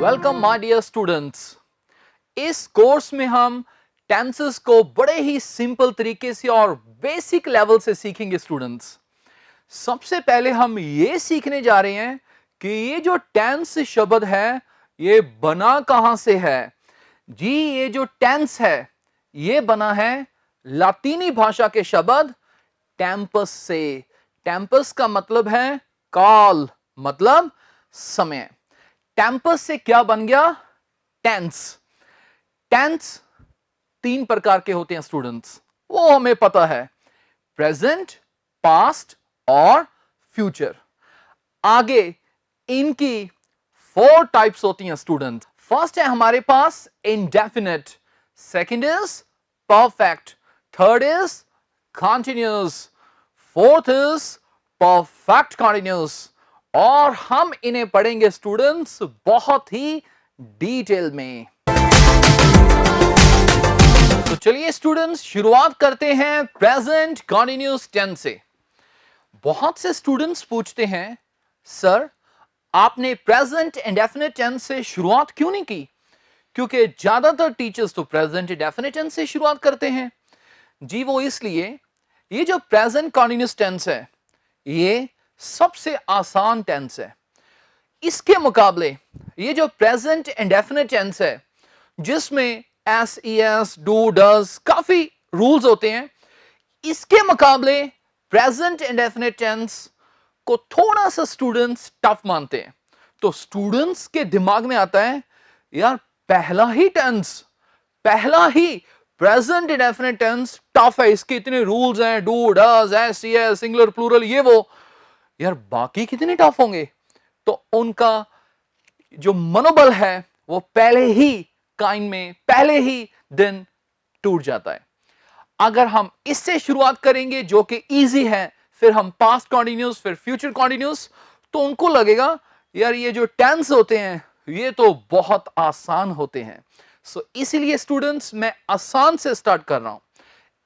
Welcome my dear students. इस course में हम टेंसेस को बड़े ही सिंपल तरीके से और बेसिक लेवल से सीखेंगे स्टूडेंट्स। सबसे पहले हम ये सीखने जा रहे हैं कि ये जो टेंस शब्द है ये बना कहां से है। जी, ये जो टेंस है ये बना है लातीनी भाषा के शब्द टेम्पस से। टेम्पस का मतलब है काल, मतलब समय। टेम्पस से क्या बन गया? टेंस। टेंस तीन प्रकार के होते हैं स्टूडेंट्स, वो हमें पता है, प्रेजेंट, पास्ट और फ्यूचर। आगे इनकी 4 टाइप्स होती हैं स्टूडेंट। फर्स्ट है हमारे पास indefinite, second is perfect, third is continuous, fourth is perfect continuous. और हम इन्हें पढ़ेंगे स्टूडेंट्स बहुत ही डिटेल में। तो चलिए स्टूडेंट्स शुरुआत करते हैं प्रेजेंट कंटिन्यूअस टेंस से। बहुत से स्टूडेंट्स पूछते हैं, सर आपने प्रेजेंट इंडेफिनिट टेंस से शुरुआत क्यों नहीं की? क्योंकि ज्यादातर टीचर्स तो प्रेजेंट इंडेफिनिट टेंस से शुरुआत करते हैं। जी, वो इसलिए, ये जो प्रेजेंट कंटिन्यूअस टेंस है ये सबसे आसान टेंस है। इसके मुकाबले ये जो प्रेजेंट इंडेफिनिट टेंस है जिसमें S, E S, do, does काफी रूल्स होते हैं, इसके मुकाबले प्रेजेंट इंडेफिनिट टेंस को थोड़ा सा स्टूडेंट्स टफ मानते हैं। तो स्टूडेंट्स के दिमाग में आता है, यार पहला ही प्रेजेंट इंडेफिनिट टेंस टफ है, इसके इतने रूल्स हैं, do, does, s, c s, singular, plural, ये वो, यार बाकी कितने टफ होंगे। तो उनका जो मनोबल है वो पहले ही दिन टूट जाता है। अगर हम इससे शुरुआत करेंगे जो कि इजी है, फिर हम पास्ट कंटिन्यूअस, फिर फ्यूचर कंटिन्यूअस, तो उनको लगेगा यार ये जो टेंस होते हैं ये तो बहुत आसान होते हैं। सो इसीलिए स्टूडेंट्स मैं आसान से स्टार्ट कर रहा हूं।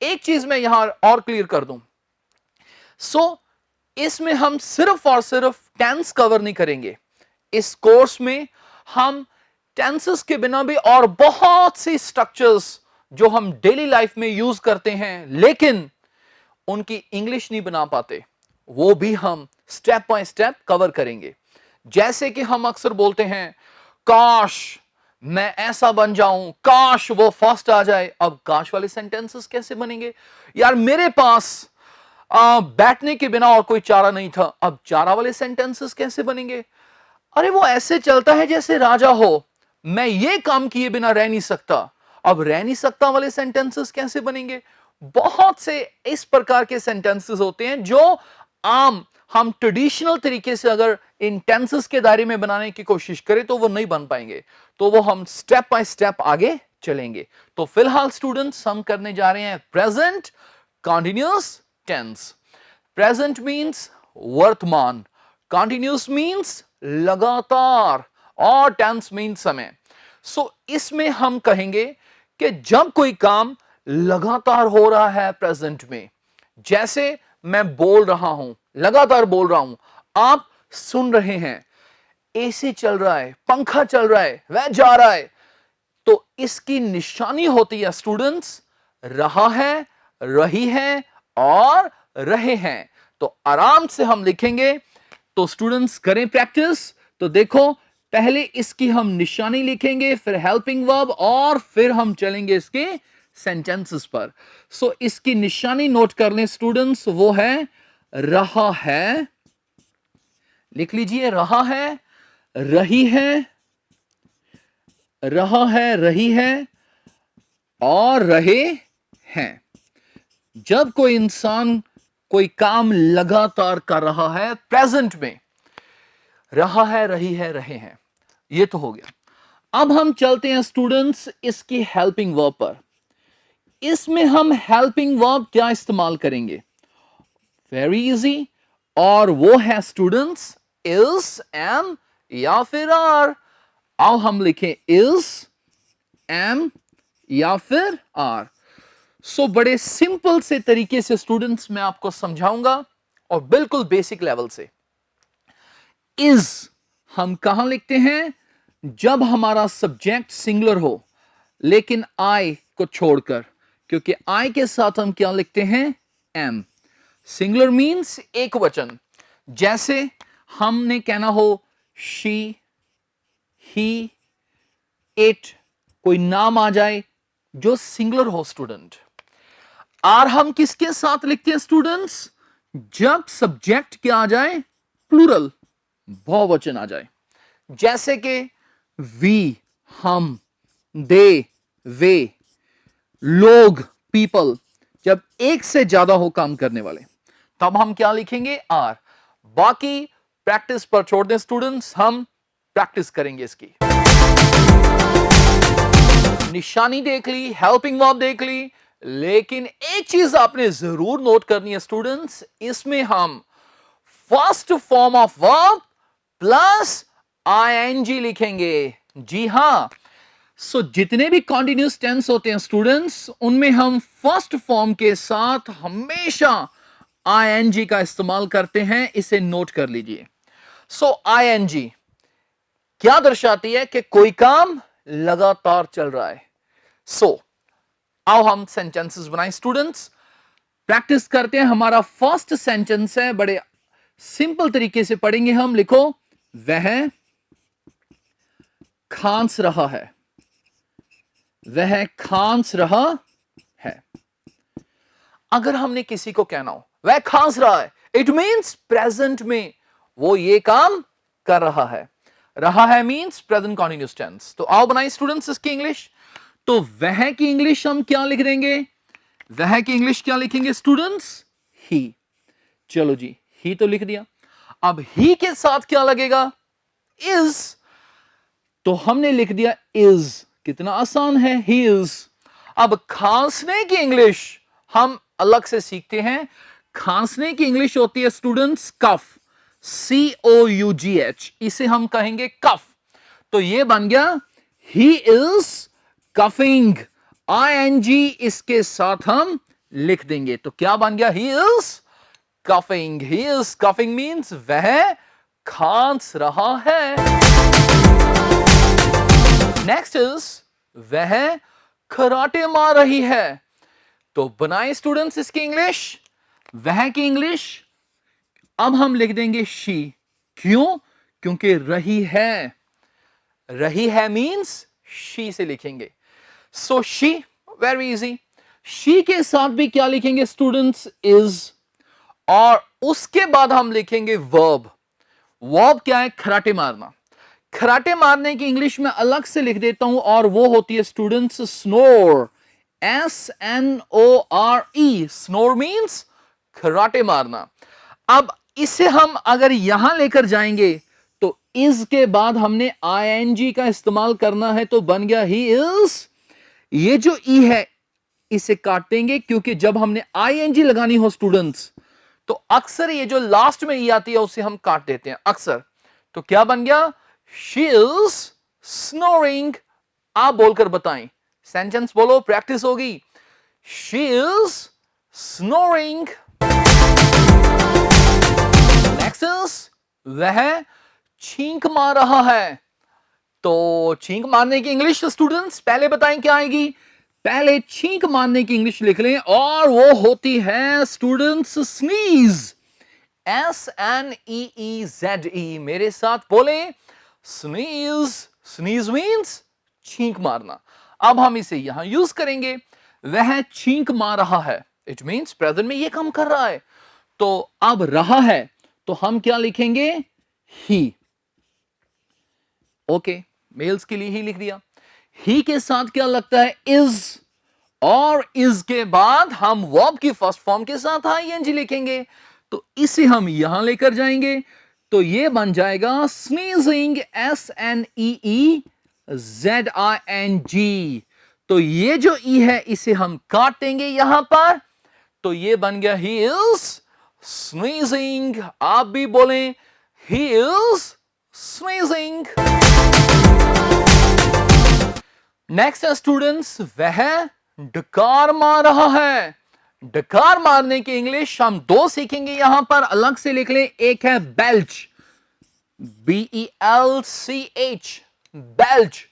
एक चीज मैं यहां और क्लियर कर दूं, इसमें हम सिर्फ और सिर्फ टेंस कवर नहीं करेंगे। इस कोर्स में हम टेंसेस के बिना भी और बहुत सी स्ट्रक्चर्स जो हम डेली लाइफ में यूज करते हैं लेकिन उनकी इंग्लिश नहीं बना पाते, वो भी हम स्टेप बाय स्टेप कवर करेंगे। जैसे कि हम अक्सर बोलते हैं, काश मैं ऐसा बन जाऊं, काश वो फर्स्ट आ जाए। अब काश वाले सेंटेंसेस कैसे बनेंगे? यार मेरे पास बैठने के बिना और कोई चारा नहीं था, अब चारा वाले सेंटेंसेस कैसे बनेंगे? अरे वो ऐसे चलता है जैसे राजा हो, मैं ये काम किए बिना रह नहीं सकता, अब रह नहीं सकता वाले सेंटेंसेस कैसे बनेंगे? बहुत से इस प्रकार के सेंटेंसेस होते हैं जो आम हम ट्रेडिशनल तरीके से अगर इन टेंसेस के दायरे में बनाने की कोशिश करें तो वो नहीं बन पाएंगे। तो वो हम स्टेप बाय स्टेप आगे चलेंगे। तो फिलहाल स्टूडेंट्स हम करने जा रहे हैं present continuous tense. Present means वर्तमान, कंटिन्यूअस मींस लगातार, और टेंस मींस समय। इसमें हम कहेंगे कि जब कोई काम लगातार हो रहा है प्रेजेंट में, जैसे मैं बोल रहा हूं, लगातार बोल रहा हूं, आप सुन रहे हैं, एसी चल रहा है, पंखा चल रहा है, वह जा रहा है, तो इसकी निशानी होती है स्टूडेंट्स रहा है, रही है और रहे हैं। तो आराम से हम लिखेंगे। तो स्टूडेंट्स करें प्रैक्टिस। तो देखो, पहले इसकी हम निशानी लिखेंगे, फिर हेल्पिंग वर्ब, और फिर हम चलेंगे इसके सेंटेंसेस पर। इसकी निशानी नोट कर लें स्टूडेंट्स, वो है रहा है, लिख लीजिए, रहा है, रही है, रहा है, रही है और रहे हैं। जब कोई इंसान कोई काम लगातार कर रहा है प्रेजेंट में, रहा है, रही है, रहे हैं, ये तो हो गया। अब हम चलते हैं स्टूडेंट्स इसकी हेल्पिंग वर्ब पर। इसमें हम हेल्पिंग वर्ब क्या इस्तेमाल करेंगे? वेरी इजी, और वो है स्टूडेंट्स इज, एम या फिर आर। आओ हम लिखें इज, एम या फिर आर। बड़े सिंपल से तरीके से स्टूडेंट्स मैं आपको समझाऊंगा और बिल्कुल बेसिक लेवल से। इज हम कहां लिखते हैं? जब हमारा सब्जेक्ट सिंगुलर हो लेकिन आई को छोड़कर, क्योंकि आई के साथ हम क्या लिखते हैं, एम। सिंगुलर मीन्स एक वचन, जैसे हमने कहना हो शी, ही, इट, कोई नाम आ जाए जो सिंगुलर हो स्टूडेंट। और हम किसके साथ लिखते हैं स्टूडेंट्स, जब सब्जेक्ट क्या आ जाए, प्लूरल, बहुवचन आ जाए, जैसे कि वी, हम, दे, वे, लोग, पीपल, जब एक से ज्यादा हो काम करने वाले तब हम क्या लिखेंगे, आर। बाकी प्रैक्टिस पर छोड़ दें स्टूडेंट्स, हम प्रैक्टिस करेंगे इसकी। निशानी देख ली, हेल्पिंग वर्ब देख ली, लेकिन एक चीज आपने जरूर नोट करनी है स्टूडेंट्स, इसमें हम first form of verb plus ING लिखेंगे। जी हां, सो जितने भी कॉन्टिन्यूस टेंस होते हैं स्टूडेंट्स, उनमें हम फर्स्ट फॉर्म के साथ हमेशा आईएनजी का इस्तेमाल करते हैं, इसे नोट कर लीजिए। सो आईएनजी क्या दर्शाती है कि कोई काम लगातार चल रहा है। सो आओ हम सेंटेंसेस बनाएं स्टूडेंट्स, प्रैक्टिस करते हैं। हमारा फर्स्ट सेंटेंस है, बड़े सिंपल तरीके से पढ़ेंगे हम। लिखो, वह खांस रहा है, वह खांस रहा है। अगर हमने किसी को कहना हो वह खांस रहा है, इट मींस प्रेजेंट में वो ये काम कर रहा है। रहा है मींस प्रेजेंट कॉन्टिन्यूअस टेंस। तो आओ बनाइए स्टूडेंट्स इसकी इंग्लिश। तो वह की इंग्लिश हम क्या लिख देंगे, वह की इंग्लिश क्या लिखेंगे स्टूडेंट्स, ही। चलो जी, ही तो लिख दिया। अब ही के साथ क्या लगेगा, इज। तो हमने लिख दिया इज। कितना आसान है, ही इज। अब खांसने की इंग्लिश हम अलग से सीखते हैं। खांसने की इंग्लिश होती है स्टूडेंट्स कफ, COUGH, इसे हम कहेंगे कफ। तो ये बन गया ही इज कफिंग, ING इसके साथ हम लिख देंगे। तो क्या बन गया, he is coughing. He is coughing means वह खांस रहा है। नेक्स्ट इज वह खराटे मार रही है। तो बनाए स्टूडेंट्स इसकी इंग्लिश, वह की इंग्लिश अब हम लिख देंगे शी। क्यों, क्योंकि रही है, रही है मींस शी से लिखेंगे। So she, very easy. She के साथ भी क्या लिखेंगे स्टूडेंट्स, इज। और उसके बाद हम लिखेंगे वर्ब। वर्ब क्या है, खराटे मारना। खराटे मारने की इंग्लिश में अलग से लिख देता हूं, और वो होती है students snore, SNORE। Snore means खराटे मारना। अब इसे हम अगर यहां लेकर जाएंगे तो इज के बाद हमने ING का इस्तेमाल करना है, तो बन गया ही इज। ये जो ई है इसे काट देंगे, क्योंकि जब हमने ING लगानी हो स्टूडेंट्स तो अक्सर ये जो लास्ट में ई आती है उसे हम काट देते हैं अक्सर। तो क्या बन गया, शी इज स्नोरिंग। आप बोलकर बताएं, सेंटेंस बोलो, प्रैक्टिस होगी। She is snoring. Next is वह छींक मार रहा है। तो छींक मारने की इंग्लिश स्टूडेंट्स पहले बताएं क्या आएगी। पहले छींक मारने की इंग्लिश लिख लें, और वो होती है स्टूडेंट्स स्नीज, SNEEZE। मेरे साथ बोले, स्नीज। स्नीज मीन्स छींक मारना। अब हम इसे यहां यूज करेंगे, वह छींक मार रहा है, इट मीन्स प्रेजेंट में ये काम कर रहा है। तो अब रहा है तो हम क्या लिखेंगे, ही। ओके, मेल्स के लिए ही लिख दिया। ही के साथ क्या लगता है, इज। और इज के बाद हम वर्ब की फर्स्ट फॉर्म के साथ ING लिखेंगे। तो इसे हम यहां लेकर जाएंगे, तो ये बन जाएगा स्नीजिंग, SNEEZING। तो ये जो ई है इसे हम काट देंगे यहां पर, तो ये बन गया ही इज स्नीजिंग। आप भी बोलें, ही इज स्नीजिंग। नेक्स्ट है स्टूडेंट्स, वह डकार मार रहा है। डकार मारने की इंग्लिश हम दो सीखेंगे, यहां पर अलग से लिख लें। एक है बेल्च, BELCH, बेल्च,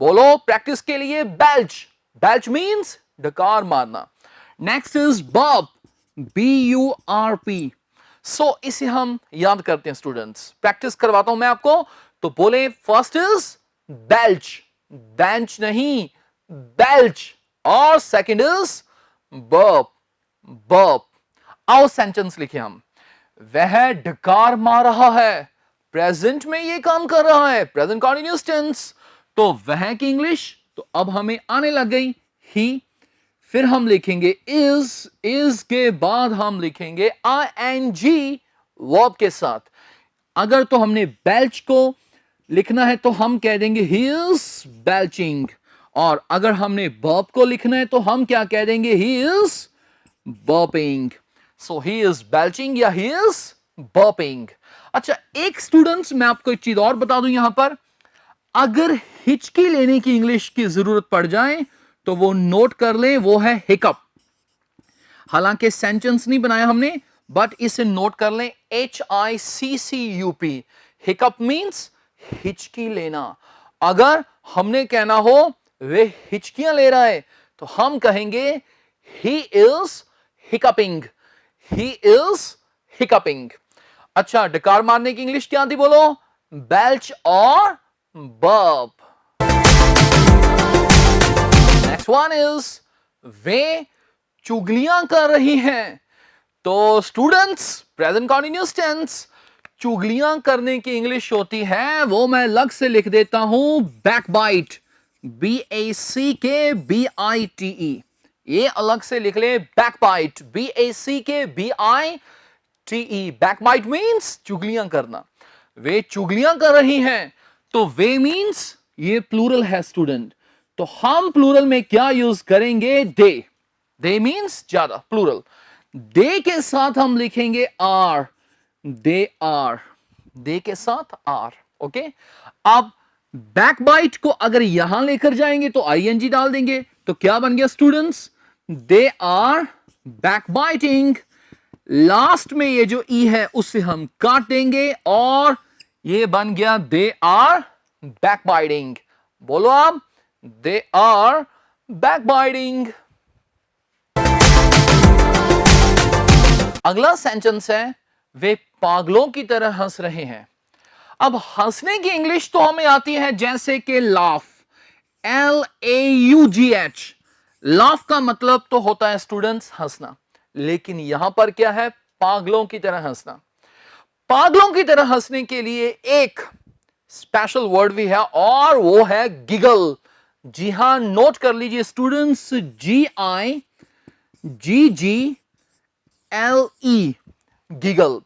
बोलो प्रैक्टिस के लिए बेल्च, बेल्च मींस डकार मारना। Next is burp, BURP। सो इसे हम याद करते हैं स्टूडेंट्स, प्रैक्टिस करवाता हूं मैं आपको। तो बोले फर्स्ट इज बेल्च, बेंच नहीं बेल्च, और सेकंड इज बर्प, बर्प। आओ सेंटेंस लिखे हम, वह डकार मार रहा है, प्रेजेंट में ये काम कर रहा है, प्रेजेंट कंटीन्यूअस टेंस। तो वह की इंग्लिश तो अब हमें आने लग गई ही। फिर हम लिखेंगे इज के बाद हम लिखेंगे ING वर्ब के साथ। अगर तो हमने बेल्च को लिखना है तो हम कह देंगे ही इज बेल्चिंग, और अगर हमने बर्प को लिखना है तो हम क्या कह देंगे he is burping. So he is belching या ही इज बर्पिंग। अच्छा, एक स्टूडेंट्स मैं आपको एक चीज और बता दूं यहां पर, अगर हिचकी लेने की इंग्लिश की जरूरत पड़ जाए तो वो नोट कर ले, वो है हिकअप। हालांकि सेंटेंस नहीं बनाया हमने, बट इसे नोट कर लें, HICCUP। हिकअप मींस हिचकी लेना। अगर हमने कहना हो वे हिचकियां ले रहा है तो हम कहेंगे ही इज हिकअपिंग, ही इज हिकअपिंग। अच्छा, डकार मारने की इंग्लिश क्या थी बोलो, बेल्च और burp. Next one is way चुगलियां कर रही हैं। तो स्टूडेंट्स, प्रेजेंट कंटीन्यूअस टेंस, चुगलियां करने की इंग्लिश होती है, वो मैं अलग से लिख देता हूं, बैकबाइट, BACKBITE। ये अलग से लिख ले, बैकबाइट, BACKBITE। बैकबाइट मींस चुगलियां करना। वे चुगलियां कर रही हैं, तो वे मींस ये प्लूरल है स्टूडेंट, तो हम प्लूरल में क्या यूज करेंगे, दे। दे मींस ज्यादा, प्लूरल। दे के साथ हम लिखेंगे आर, दे आर, दे के साथ आर। ओके, अब बैकबाइट को अगर यहां लेकर जाएंगे तो ING डाल देंगे, तो क्या बन गया students, they are backbiting. Last में ये जो ई है उससे हम काट देंगे और ये बन गया दे आर बैकबाइटिंग। बोलो आप, दे आर बैकबाइटिंग। अगला सेंटेंस है, वे पागलों की तरह हंस रहे हैं। अब हंसने की इंग्लिश तो हमें आती है जैसे कि लाफ, LAUGH। लाफ का मतलब तो होता है स्टूडेंट्स हंसना, लेकिन यहां पर क्या है, पागलों की तरह हंसना। पागलों की तरह हंसने के लिए एक स्पेशल वर्ड भी है और वो है गिगल। जी हां, नोट कर लीजिए स्टूडेंट्स, GIGGLE, गिगल।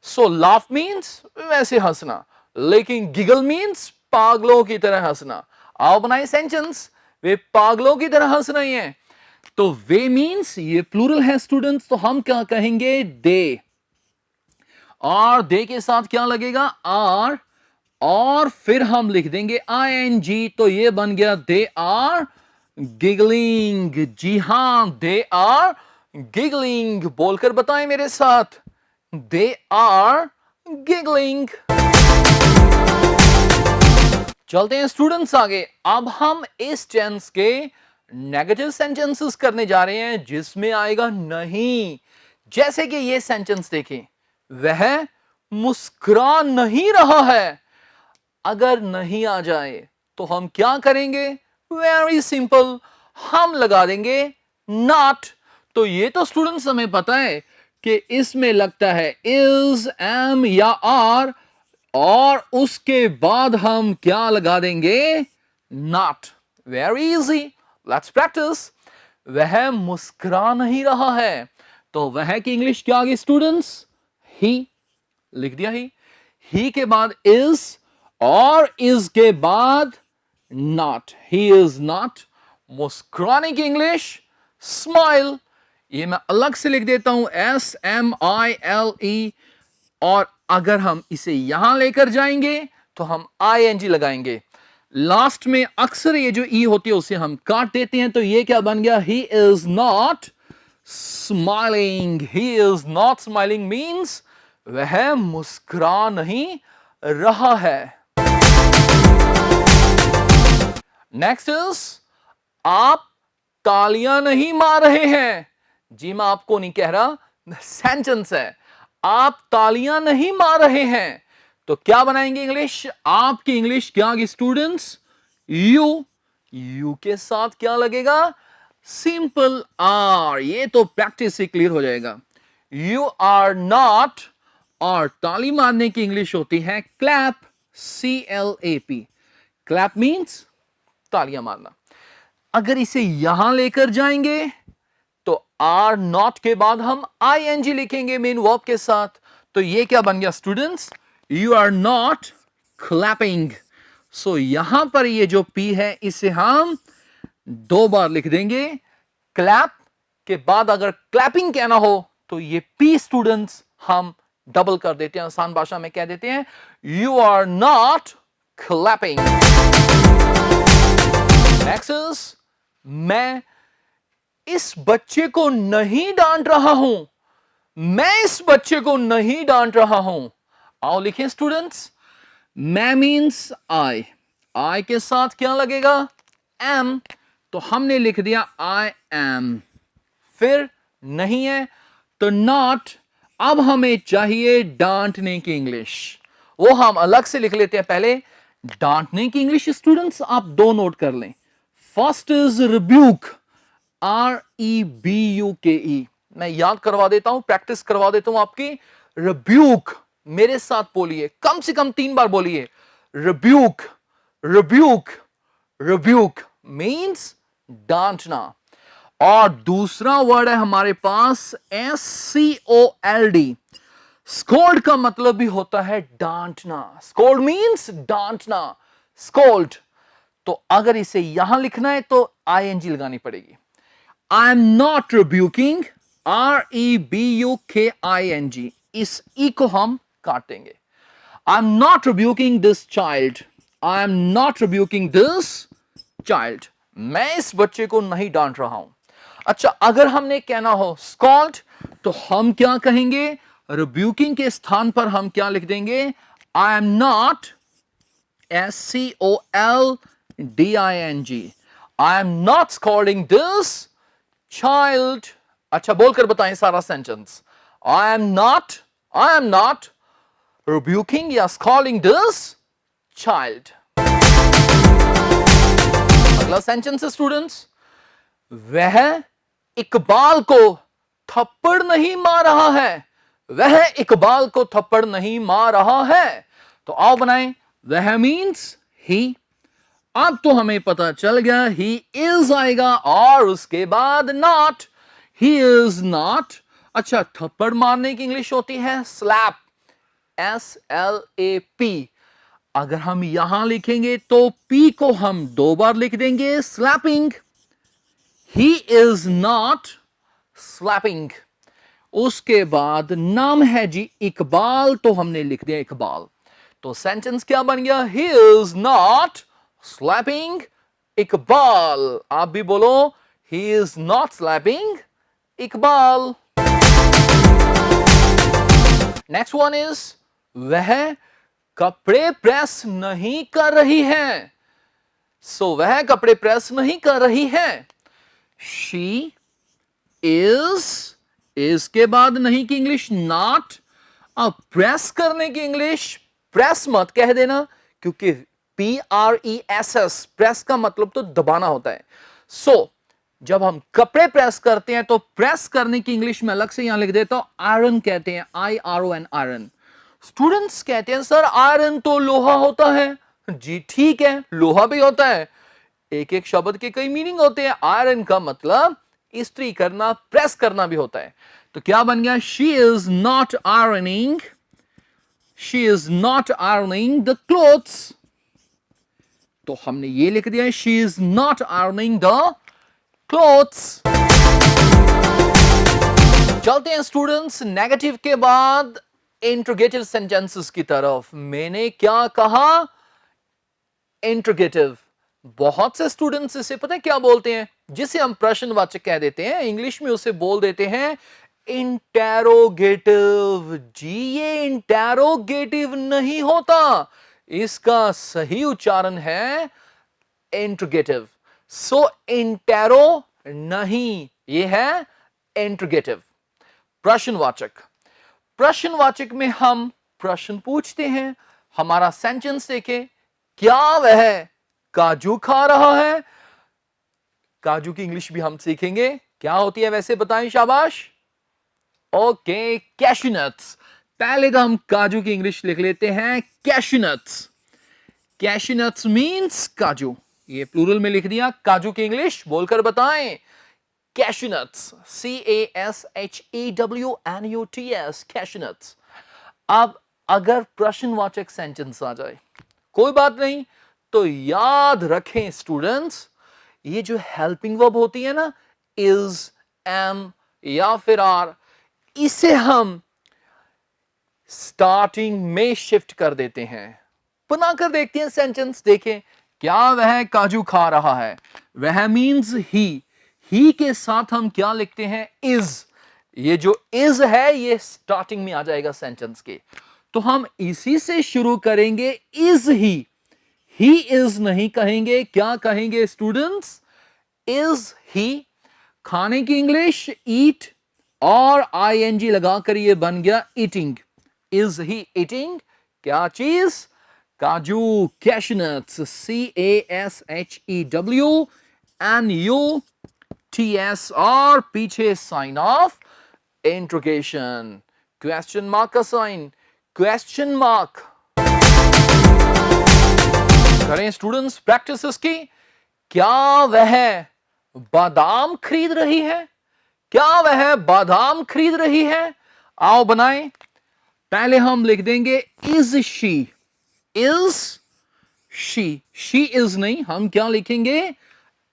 सो लाफ मींस वैसे हंसना, लेकिन गिगल मींस पागलों की तरह हंसना। आओ बनाए सेंटेंस, वे पागलों की तरह हंस रही हैं। तो वे मींस ये प्लूरल है स्टूडेंट्स, तो हम क्या कहेंगे, दे। और दे के साथ क्या लगेगा, आर, और फिर हम लिख देंगे ING, तो ये बन गया दे आर गिगलिंग। जी हां, दे आर गिगलिंग। बोलकर बताएं मेरे साथ, दे आर गिगलिंग। चलते हैं स्टूडेंट्स आगे। अब हम इस टेंस के नेगेटिव सेंटेंसेस करने जा रहे हैं जिसमें आएगा नहीं। जैसे कि ये सेंटेंस देखें, वह मुस्कुरा नहीं रहा है। अगर नहीं आ जाए तो हम क्या करेंगे, वेरी सिंपल, हम लगा देंगे नॉट। तो ये तो स्टूडेंट्स हमें पता है कि इसमें लगता है इज, एम या आर, और उसके बाद हम क्या लगा देंगे, not. Very easy, let's practice. वह मुस्कुरा नहीं रहा है, तो वह की इंग्लिश क्या आ गई स्टूडेंट्स, ही। लिख दिया ही के बाद इज, और इज के बाद नॉट, ही इज नॉट। मुस्कुराने की इंग्लिश स्माइल। ये मैं अलग से लिख देता हूं, SMILE। और अगर हम इसे यहां लेकर जाएंगे तो हम ING लगाएंगे। लास्ट में अक्सर ये जो ई होती है उसे हम काट देते हैं, तो ये क्या बन गया, he is not smiling. He is not smiling means वह मुस्कुरा नहीं रहा है। नेक्स्ट इज आप तालियां नहीं मार रहे हैं। जी मैं आपको नहीं कह रहा, सेंटेंस है। आप तालियां नहीं मार रहे हैं तो क्या बनाएंगे इंग्लिश? आपकी इंग्लिश क्या होगी स्टूडेंट्स? यू के साथ क्या लगेगा? Simple are. ये तो प्रैक्टिस से क्लियर हो जाएगा। यू आर नॉट, और ताली मारने की इंग्लिश होती है क्लैप, CLAP। क्लैप मीन्स तालियां मारना। अगर इसे यहां लेकर जाएंगे तो आर नॉट के बाद हम ING लिखेंगे मेन वर्ब के साथ। तो ये क्या बन गया students? You are not clapping. So यहां पर ये जो P है इसे हम 2 बार लिख देंगे। क्लैप के बाद अगर क्लैपिंग कहना हो तो ये P स्टूडेंट्स हम डबल कर देते हैं, आसान भाषा में कह देते हैं you are not clapping. Next is मैं इस बच्चे को नहीं डांट रहा हूं। मैं इस बच्चे को नहीं डांट रहा हूं। आओ लिखें स्टूडेंट्स। मैं मीन्स आई के साथ क्या लगेगा? एम। तो हमने लिख दिया आई एम। फिर नहीं है तो नॉट। अब हमें चाहिए डांटने की इंग्लिश, वो हम अलग से लिख लेते हैं। पहले डांटने की इंग्लिश स्टूडेंट्स आप 2 नोट कर लें। First is rebuke, REBUKE। मैं याद करवा देता हूं, प्रैक्टिस करवा देता हूं आपकी। रिब्यूक मेरे साथ बोलिए, कम से कम 3 बार बोलिए। रिब्यूक, रिब्यूक, रिब्यूक मीन्स डांटना। और दूसरा वर्ड है हमारे पास SCOLD। स्कोल्ड का मतलब भी होता है डांटना। स्कोल्ड मीन्स डांटना, स्कोल्ड। तो अगर इसे यहां लिखना है तो ING लगानी पड़ेगी। I am not rebuking, REBUKING। इस ई को हम काटेंगे। I am not rebuking this child, I am not rebuking this child. मैं इस बच्चे को नहीं डांट रहा हूं। अच्छा, अगर हमने कहना हो स्कॉल्ड तो हम क्या कहेंगे? रिब्यूकिंग के स्थान पर हम क्या लिख देंगे? आई am not, SCOLDING, I am not scolding this child. अच्छा, बोलकर बताएं सारा सेंटेंस। आई एम नॉट रिब्यूकिंग या स्कॉल्डिंग दिस चाइल्ड। अगला सेंटेंस स्टूडेंट्स, वह इकबाल को थप्पड़ नहीं मार रहा है। वह इकबाल को थप्पड़ नहीं मार रहा है। तो आओ बनाएं। वह मीन्स ही। अब तो हमें पता चल गया ही इज आएगा और उसके बाद नॉट। He is not. अच्छा, थप्पड़ मारने की इंग्लिश होती है स्लैप, SLAP। अगर हम यहां लिखेंगे तो P को हम 2 बार लिख देंगे, slapping. He is not slapping। उसके बाद नाम है जी इकबाल, तो हमने लिख दिया इकबाल। तो सेंटेंस क्या बन गया? He is not slapping Iqbal. आप भी बोलो, He is not slapping Iqbal. Next one is वह कपड़े प्रेस नहीं कर रही है। सो वह कपड़े प्रेस नहीं कर रही है। She is के बाद नहीं की इंग्लिश नॉट। अब प्रेस करने की इंग्लिश प्रेस मत कह देना, क्योंकि PRESS प्रेस का मतलब तो दबाना होता है। सो जब हम कपड़े प्रेस करते हैं तो प्रेस करने की इंग्लिश में अलग से यहां लिख देता हूं, आयरन कहते हैं, IRON, आयरन। स्टूडेंट्स कहते हैं सर आयरन तो लोहा होता है। जी ठीक है, लोहा भी होता है। एक एक शब्द के कई मीनिंग होते हैं। आयरन का मतलब इस्त्री करना, प्रेस करना भी होता है। तो क्या बन गया? She is not ironing, she is not ironing the clothes. तो हमने ये लिख दिया, she is not ironing the clothes. चलते हैं स्टूडेंट्स नेगेटिव के बाद इंट्रोगेटिव सेंटेंसेस की तरफ। मैंने क्या कहा? इंट्रोगेटिव। बहुत से स्टूडेंट्स इसे पता है क्या बोलते हैं? जिसे हम प्रश्नवाचक कह देते हैं, इंग्लिश में उसे बोल देते हैं इंटेरोगेटिव। जी ये इंटेरोगेटिव नहीं होता, इसका सही उच्चारण है इंट्रोगेटिव। सो इंटेरो नहीं, ये है इंट्रोगेटिव। प्रश्नवाचक, प्रश्नवाचक में हम प्रश्न पूछते हैं। हमारा सेंटेंस देखें, क्या वह काजू खा रहा है? काजू की इंग्लिश भी हम सीखेंगे, क्या होती है वैसे बताएं, शाबाश। Okay, cashew nuts. पहले तो हम काजू की इंग्लिश लिख लेते हैं, cashew nuts. Cashew nuts means काजू, ये प्लूरल में लिख दिया। काजू की इंग्लिश बोलकर बताएं, cashew nuts, CASHEWNUTS, cashew nuts. अब अगर प्रश्नवाचक सेंटेंस आ जाए, कोई बात नहीं, तो याद रखें स्टूडेंट्स, ये जो हेल्पिंग वर्ब होती है ना, इज, एम या फिर आर, इसे हम स्टार्टिंग में शिफ्ट कर देते हैं। बनाकर देखते हैं सेंटेंस, देखें, क्या वह काजू खा रहा है? वह मीन्स ही के साथ हम क्या लिखते हैं, इज। ये जो इज है ये स्टार्टिंग में आ जाएगा सेंटेंस के, तो हम इसी से शुरू करेंगे, इज ही इज नहीं कहेंगे, क्या कहेंगे स्टूडेंट्स, इज ही। खाने की इंग्लिश ईट, और ING लगाकर ये बन गया ईटिंग। इज ही ईटिंग क्या चीज? काजू, कैशनट्स, CASHEWNUTS, और पीछे sign of interrogation, question mark का साइन, क्वेश्चन मार्क। करें स्टूडेंट्स प्रैक्टिस इसकी। क्या वह बादाम खरीद रही है? क्या वह बादाम खरीद रही है? आओ बनाएं। पहले हम लिख देंगे is she, is she is नहीं, हम क्या लिखेंगे,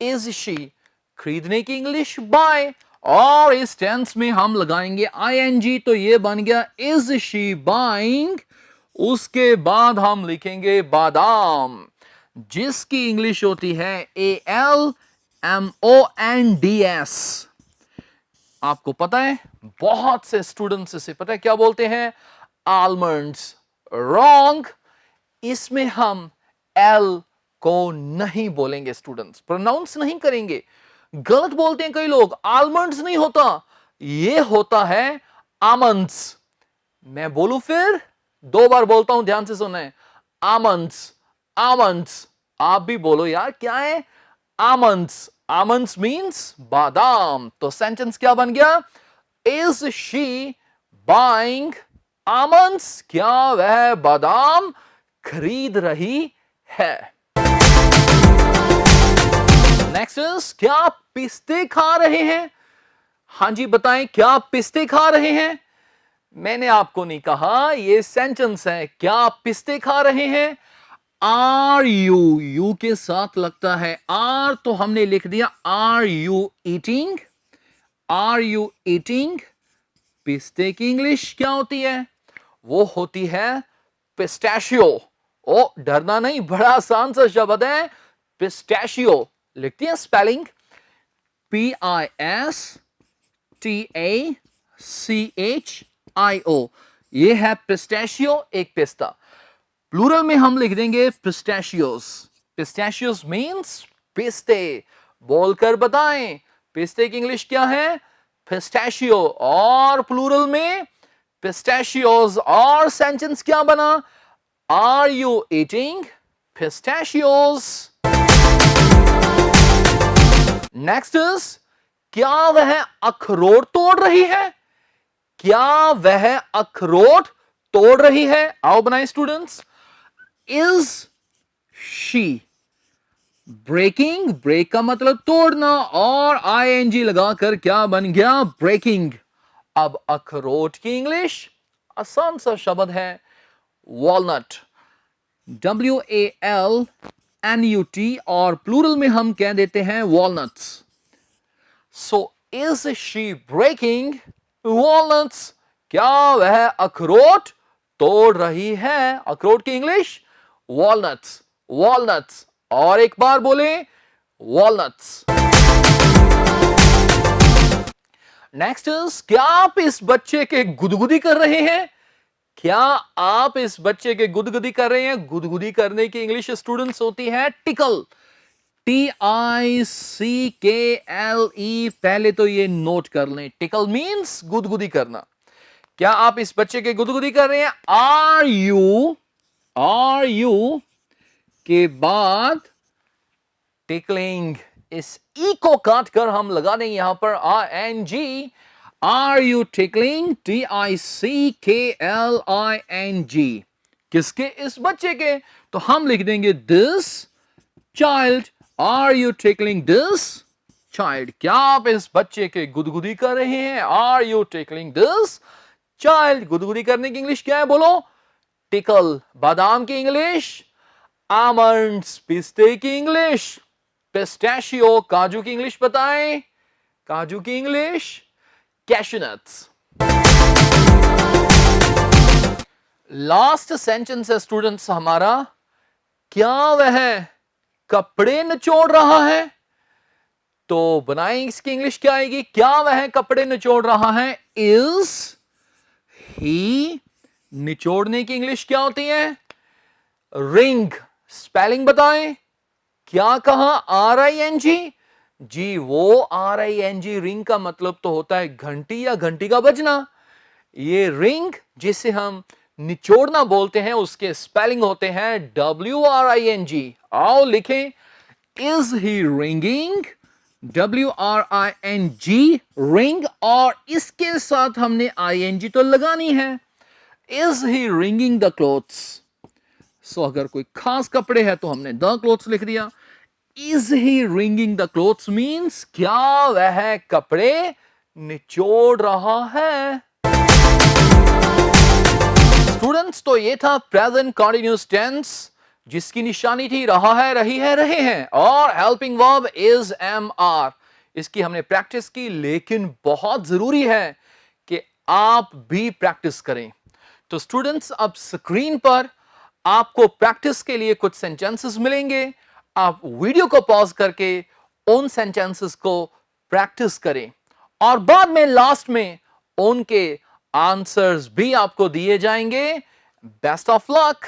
इज शी। खरीदने की इंग्लिश बाय, और इस टेंस में हम लगाएंगे ING, तो ये बन गया इज शी बाइंग। उसके बाद हम लिखेंगे बादाम, जिसकी इंग्लिश होती है ALMONDS। आपको पता है, बहुत से स्टूडेंट्स इसे पता है क्या बोलते हैं, आलमंड्स। रॉन्ग, इसमें हम एल को नहीं बोलेंगे स्टूडेंट्स, प्रोनाउंस नहीं करेंगे। गलत बोलते हैं कई लोग, आलमंड्स नहीं होता, ये होता है आमंड्स। मैं बोलूं फिर, 2 बार बोलता हूं, ध्यान से सुनना है, आमंड्स, आमंड्स। आप भी बोलो यार, क्या है, आमंड्स। आमंड्स मीन्स बादाम। तो सेंटेंस क्या बन गया, इज शी बाइंग आमंड्स? क्या वह बादाम खरीद रही है? नेक्स्ट इज, क्या आप पिस्ते खा रहे हैं? हां जी बताएं, क्या आप पिस्ते खा रहे हैं? मैंने आपको नहीं कहा, ये सेंटेंस है, क्या आप पिस्ते खा रहे हैं? आर यू के साथ लगता है आर, तो हमने लिख दिया are you eating, are you eating. पिस्ते की इंग्लिश क्या होती है, वो होती है पिस्टैशियो। ओ डरना नहीं, बड़ा आसान सा शब्द है, पिस्टैशियो। लिखती है स्पेलिंग, PISTACHIO, ये है पिस्टैशियो, एक पिस्ता। प्लूरल में हम लिख देंगे पिस्टैशियोस। पिस्टैशियोस मींस पिस्ते। बोलकर बताएं, पिस्ते की इंग्लिश क्या है, पिस्टैशियो, और प्लूरल में पिस्टैशियोस। और सेंटेंस क्या बना, are you eating pistachios? Next is, क्या वह अखरोट तोड़ रही है? क्या वह अखरोट तोड़ रही है? आओ बनाएं students, is she breaking? Break का मतलब तोड़ना, और ING लगाकर क्या बन गया, ब्रेकिंग। अब अखरोट की इंग्लिश आसान सा शब्द है वॉलनट, WALNUT, और प्लूरल में हम कह देते हैं walnuts. So is she breaking walnuts? क्या वह अखरोट तोड़ रही है? अखरोट की इंग्लिश वॉलनट्स, वॉलनट्स। और एक बार बोले, वॉलनट्स। नेक्स्ट इज, क्या आप इस बच्चे के गुदगुदी कर रहे हैं? क्या आप इस बच्चे के गुदगुदी कर रहे हैं? गुदगुदी करने की इंग्लिश स्टूडेंट्स होती है टिकल, TICKLE, पहले तो ये नोट कर लें। टिकल मीन्स गुदगुदी करना। क्या आप इस बच्चे के गुदगुदी कर रहे हैं? आर यू के बाद टिकलिंग, इस ई को काट कर हम लगा देंगे यहां पर ING। Are you tickling? TICKLING। किसके? इस बच्चे के। तो हम लिख देंगे this child. Are you tickling this child? क्या आप इस बच्चे के गुदगुदी कर रहे हैं? Are you tickling this child? गुदगुदी करने की इंग्लिश क्या है? बोलो। टिकल। बादाम की इंग्लिश आमंड्स। पिस्ते की इंग्लिश पिस्टैशियो। काजू की इंग्लिश बताएं। काजू की इंग्लिश कैशनट्स। लास्ट सेंटेंस है स्टूडेंट्स हमारा, क्या वह कपड़े निचोड़ रहा है? तो बनाएं इसकी इंग्लिश क्या आएगी? क्या वह कपड़े निचोड़ रहा है? इज ही? निचोड़ने की इंग्लिश क्या होती है? रिंग। स्पेलिंग बताएं। क्या कहा? RING। जी, वो RING रिंग का मतलब तो होता है घंटी या घंटी का बजना। ये रिंग जिसे हम निचोड़ना बोलते हैं उसके स्पेलिंग होते हैं WRING। आओ लिखें, is he wringing? WRING wring, और इसके साथ हमने ING तो लगानी है। Is he wringing the clothes? So अगर कोई खास कपड़े हैं तो हमने द क्लोथ्स लिख दिया। Is he wringing the clothes means क्या वह कपड़े निचोड़ रहा है? स्टूडेंट्स, तो ये था प्रेजेंट कंटीन्यूअस टेंस जिसकी निशानी थी रहा है, रही है, रहे हैं, और हेल्पिंग वर्ब इज MR। इसकी हमने प्रैक्टिस की, लेकिन बहुत जरूरी है कि आप भी प्रैक्टिस करें। तो स्टूडेंट्स, अब स्क्रीन पर आपको प्रैक्टिस के लिए कुछ सेंटेंसेस मिलेंगे। आप वीडियो को पॉज करके उन सेंटेंसेस को प्रैक्टिस करें, और बाद में लास्ट में उनके आंसर्स भी आपको दिए जाएंगे। Best of luck.